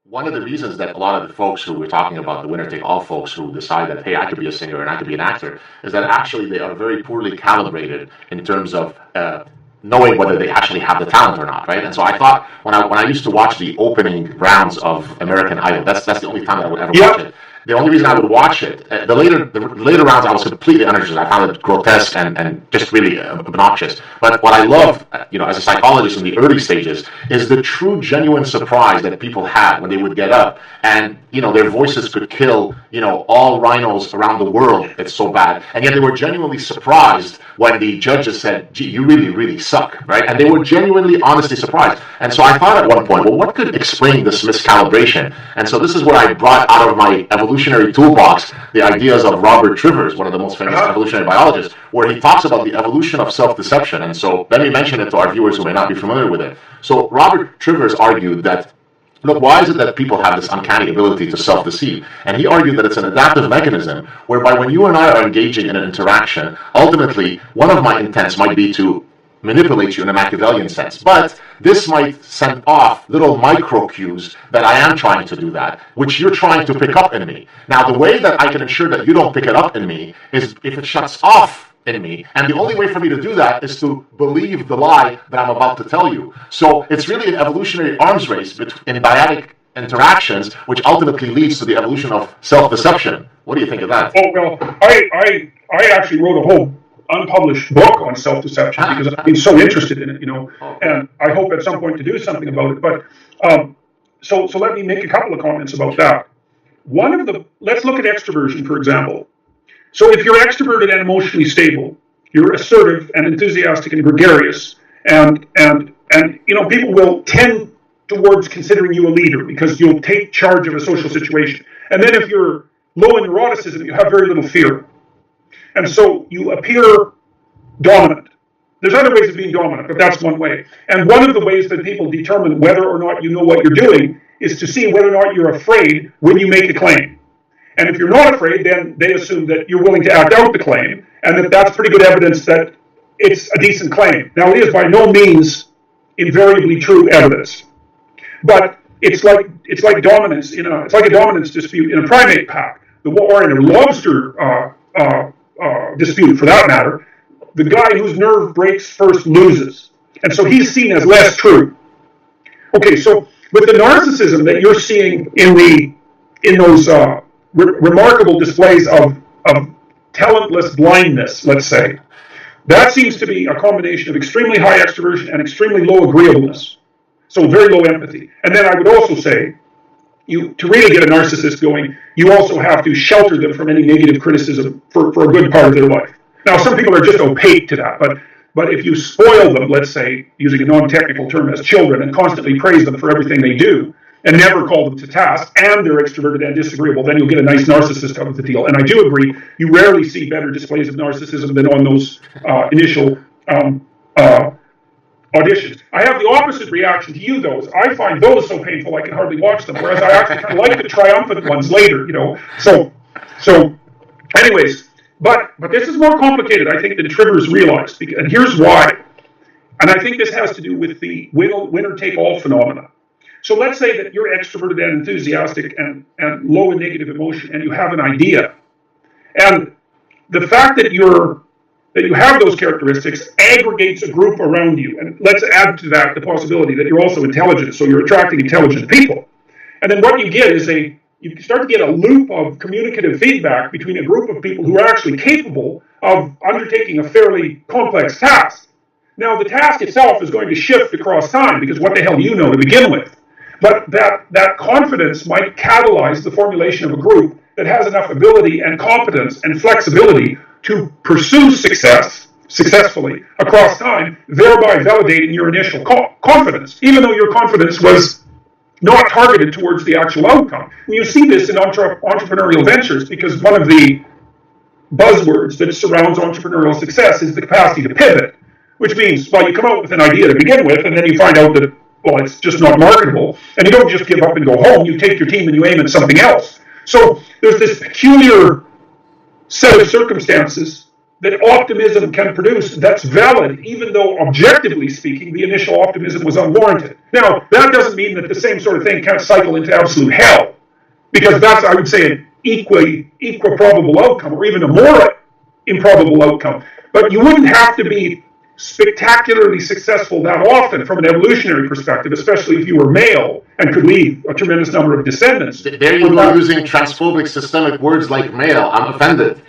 one of the reasons that a lot of the folks who we're talking about, the winner take all folks who decide that, hey, I could be a singer and I could be an actor, is that actually they are very poorly calibrated in terms of knowing whether they actually have the talent or not, right? And so I thought when I used to watch the opening rounds of American Idol, that's the only time that I would ever watch it. The only reason I would watch it, the later rounds, I was completely uninterested. I found it grotesque and just really obnoxious. But what I love, as a psychologist in the early stages, is the true, genuine surprise that people had when they would get up and their voices could kill all rhinos around the world. It's so bad, and yet they were genuinely surprised when the judges said, "Gee, you really, really suck," right? And they were genuinely, honestly surprised. And so I thought at one point, well, what could explain this miscalibration? And so this is what I brought out of my evolutionary toolbox, the ideas of Robert Trivers, one of the most famous evolutionary biologists, where he talks about the evolution of self-deception. And so let me mention it to our viewers who may not be familiar with it. So Robert Trivers argued that, look, why is it that people have this uncanny ability to self-deceive? And he argued that it's an adaptive mechanism whereby when you and I are engaging in an interaction, ultimately, one of my intents might be to manipulate you in a Machiavellian sense. But this might send off little micro cues that I am trying to do that, which you're trying to pick up in me. Now, the way that I can ensure that you don't pick it up in me is if it shuts off in me. And the only way for me to do that is to believe the lie that I'm about to tell you. So it's really an evolutionary arms race in dyadic interactions, which ultimately leads to the evolution of self-deception. What do you think of that? Oh, well, I actually wrote a whole unpublished book on self-deception because I've been so interested in it, and I hope at some point to do something about it. But so let me make a couple of comments about that. Let's look at extroversion, for example. So if you're extroverted and emotionally stable, you're assertive and enthusiastic and gregarious, and people will tend towards considering you a leader because you'll take charge of a social situation. And then if you're low in neuroticism, you have very little fear. And so you appear dominant. There's other ways of being dominant, but that's one way. And one of the ways that people determine whether or not you know what you're doing is to see whether or not you're afraid when you make a claim. And if you're not afraid, then they assume that you're willing to act out the claim, and that's pretty good evidence that it's a decent claim. Now, it is by no means invariably true evidence, but it's like dominance it's like a dominance dispute in a primate pack, or in a lobster dispute, for that matter. The guy whose nerve breaks first loses, and so he's seen as less true. Okay, so with the narcissism that you're seeing in those remarkable displays of talentless blindness, let's say, that seems to be a combination of extremely high extroversion and extremely low agreeableness, so very low empathy. And then I would also say, to really get a narcissist going, you also have to shelter them from any negative criticism for a good part of their life. Now, some people are just opaque to that, but if you spoil them, let's say, using a non-technical term, as children, and constantly praise them for everything they do, and never call them to task, and they're extroverted and disagreeable, then you'll get a nice narcissist out of the deal. And I do agree, you rarely see better displays of narcissism than on those initial auditions. I have the opposite reaction to you, though. I find those so painful I can hardly watch them, whereas I actually kind of like the triumphant ones later, So anyways, but this is more complicated, I think, than Trivers realized, and here's why. And I think this has to do with the winner-take-all phenomena. So let's say that you're extroverted and enthusiastic and low in negative emotion, and you have an idea. And the fact that you have those characteristics aggregates a group around you. And let's add to that the possibility that you're also intelligent, so you're attracting intelligent people. And then what you get is you start to get a loop of communicative feedback between a group of people who are actually capable of undertaking a fairly complex task. Now, the task itself is going to shift across time, because what the hell do you know to begin with? But that confidence might catalyze the formulation of a group that has enough ability and competence and flexibility to pursue successfully across time, thereby validating your initial confidence, even though your confidence was not targeted towards the actual outcome. And you see this in entrepreneurial ventures, because one of the buzzwords that surrounds entrepreneurial success is the capacity to pivot, which means, well, you come out with an idea to begin with, and then you find out that, well, it's just not marketable, and you don't just give up and go home. You take your team and you aim at something else. So there's this peculiar set of circumstances that optimism can produce that's valid, even though objectively speaking, the initial optimism was unwarranted. Now, that doesn't mean that the same sort of thing can't cycle into absolute hell, because that's, I would say, an equal probable outcome, or even a more improbable outcome. But you wouldn't have to be spectacularly successful that often from an evolutionary perspective, especially if you were male and could leave a tremendous number of descendants. There you go, using transphobic systemic words like male. I'm offended.